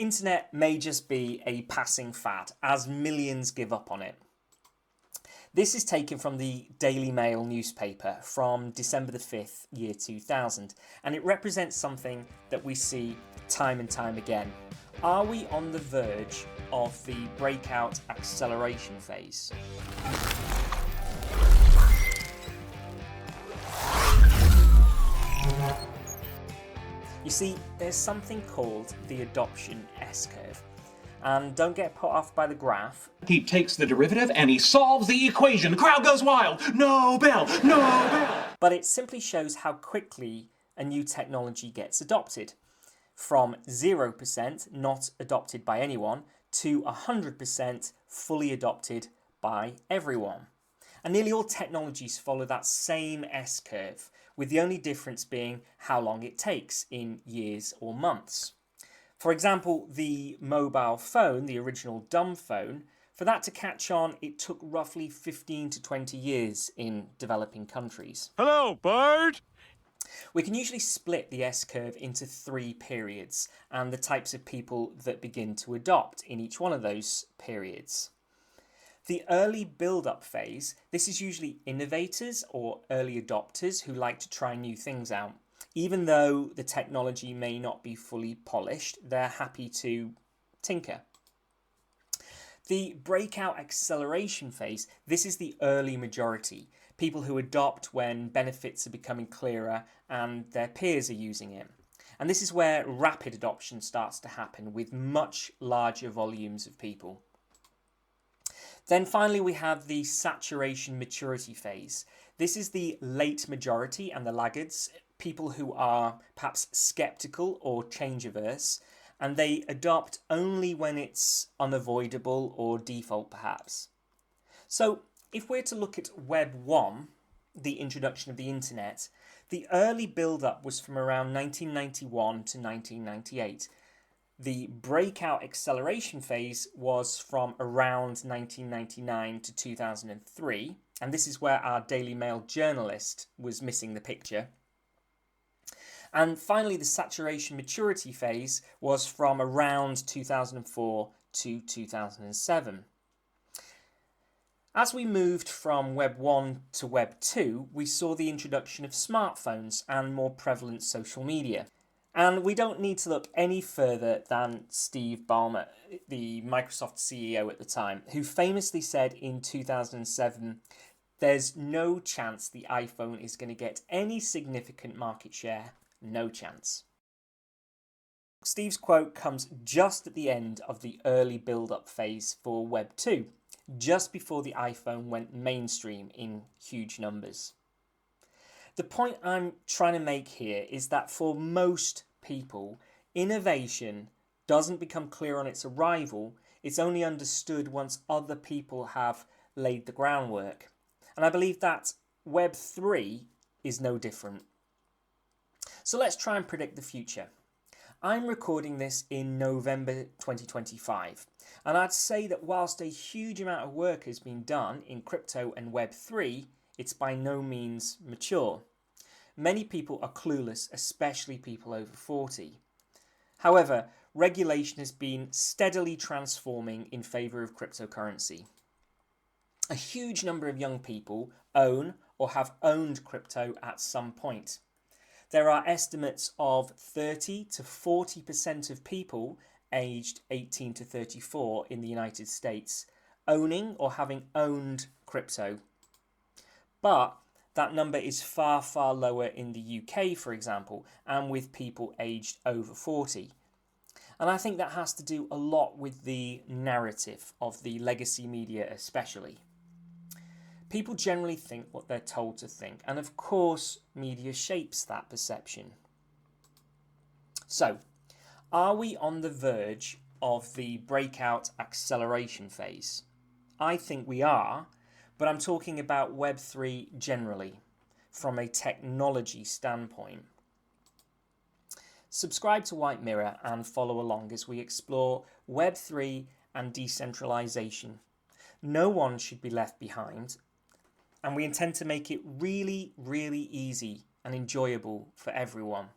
Internet may just be a passing fad as millions give up on it. This is taken from the Daily Mail newspaper from December the 5th, year 2000, and it represents something that we see time and time again. Are we on the verge of the breakout acceleration phase? You see, there's something called the adoption S-curve. And don't get put off by the graph. He takes the derivative and he solves the equation. The crowd goes wild. Nobel! Nobel! But it simply shows how quickly a new technology gets adopted. From 0% not adopted by anyone to 100% fully adopted by everyone. And nearly all technologies follow that same S-curve, with the only difference being how long it takes in years or months. For example, the mobile phone, the original dumb phone, for that to catch on, it took roughly 15 to 20 years in developing countries. Hello, bird! We can usually split the S-curve into 3 periods and the types of people that begin to adopt in each one of those periods. The early build-up phase, this is usually innovators or early adopters who like to try new things out. Even though the technology may not be fully polished, they're happy to tinker. The breakout acceleration phase, this is the early majority. People who adopt when benefits are becoming clearer and their peers are using it. And this is where rapid adoption starts to happen with much larger volumes of people. Then finally we have the saturation maturity phase. This is the late majority and the laggards, people who are perhaps skeptical or change averse, and they adopt only when it's unavoidable or default perhaps. So if we're to look at Web 1, the introduction of the internet, the early build-up was from around 1991 to 1998. The breakout acceleration phase was from around 1999 to 2003, and this is where our Daily Mail journalist was missing the picture. And finally, the saturation maturity phase was from around 2004 to 2007. As we moved from Web 1 to Web 2, we saw the introduction of smartphones and more prevalent social media. And we don't need to look any further than Steve Ballmer, the Microsoft CEO at the time, who famously said in 2007, "There's no chance the iPhone is going to get any significant market share. No chance." Steve's quote comes just at the end of the early build-up phase for Web 2, just before the iPhone went mainstream in huge numbers. The point I'm trying to make here is that for most people, innovation doesn't become clear on its arrival. It's only understood once other people have laid the groundwork. And I believe that Web 3 is no different. So let's try and predict the future. I'm recording this in November 2025, and I'd say that whilst a huge amount of work has been done in crypto and Web 3, it's by no means mature. Many people are clueless, especially people over 40. However, regulation has been steadily transforming in favour of cryptocurrency. A huge number of young people own or have owned crypto at some point. There are estimates of 30 to 40% of people aged 18 to 34 in the United States owning or having owned crypto. But that number is far, far lower in the UK, for example, and with people aged over 40. And I think that has to do a lot with the narrative of the legacy media especially. People generally think what they're told to think, and of course, media shapes that perception. So, are we on the verge of the breakout acceleration phase? I think we are, but I'm talking about Web 3 generally, from a technology standpoint. Subscribe to White Mirror and follow along as we explore Web 3 and decentralization. No one should be left behind, and we intend to make it really, really easy and enjoyable for everyone.